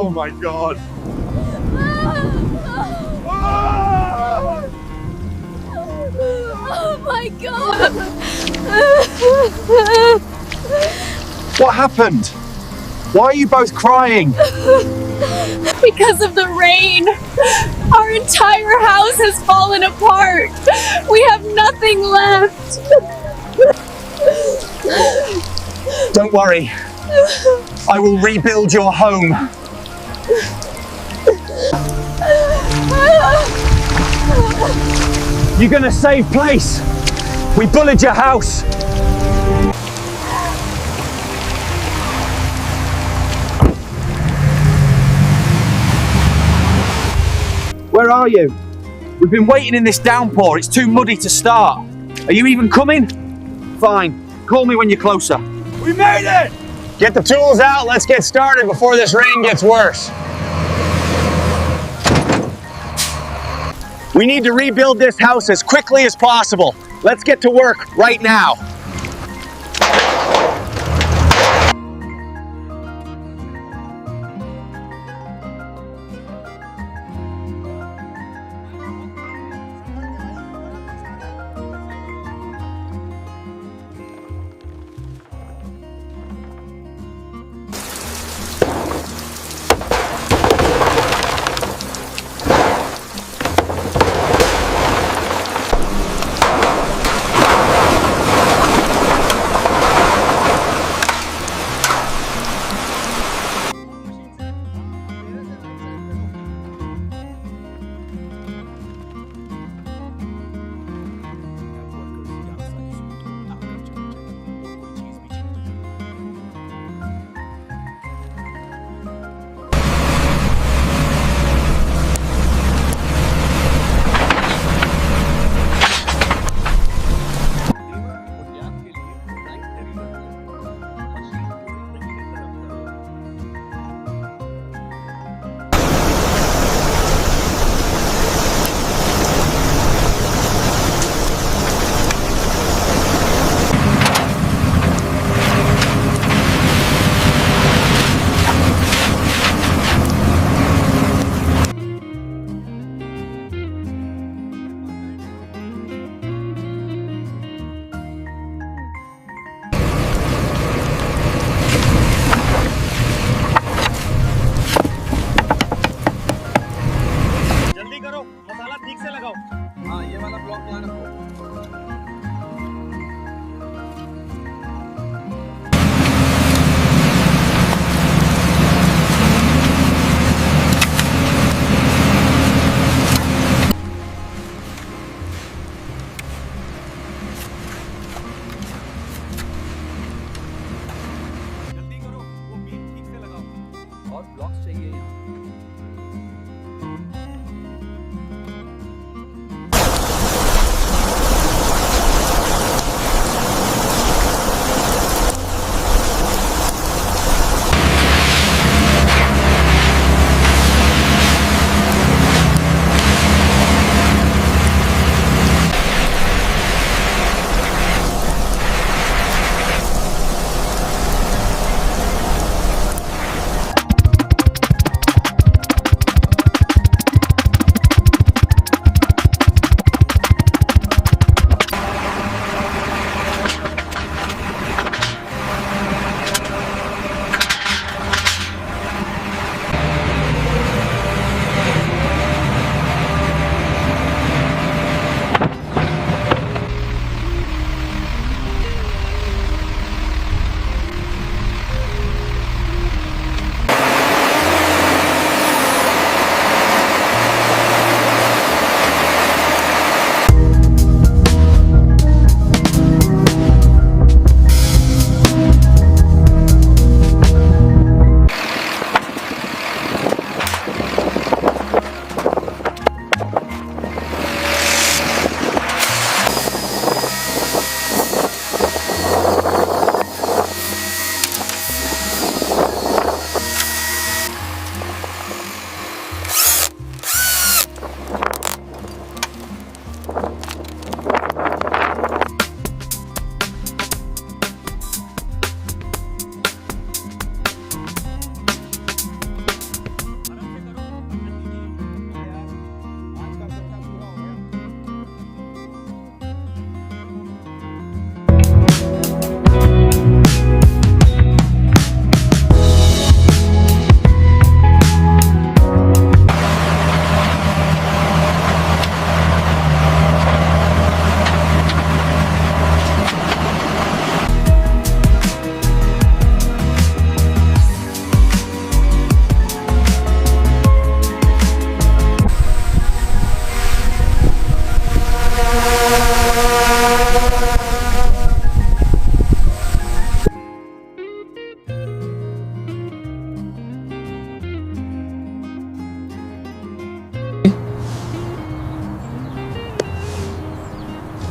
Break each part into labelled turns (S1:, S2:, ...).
S1: Oh my God.
S2: Oh my God!
S1: What happened? Why are you both crying?
S2: Because of the rain, our entire house has fallen apart. We have nothing left.
S1: Don't worry. I will rebuild your home. You're gonna save place. We bullied your house. Where are you? We've been waiting in this downpour. It's too muddy to start. Are you even coming? Fine. Call me when you're closer. We made it!
S3: Get the tools out, let's get started before this rain gets worse. We need to rebuild this house as quickly as possible. Let's get to work right now.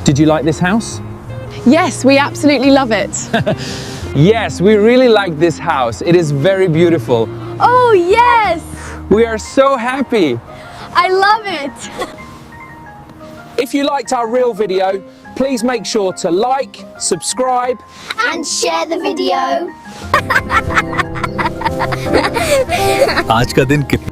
S4: Did you like this house?
S2: Yes, we absolutely love it.
S4: Yes, we really like this house. It is very beautiful.
S2: Oh, yes!
S4: We are so happy.
S2: I love it!
S4: If you liked our reel video, please make sure to like, subscribe,
S5: And share the video.
S6: आज का दिन कितना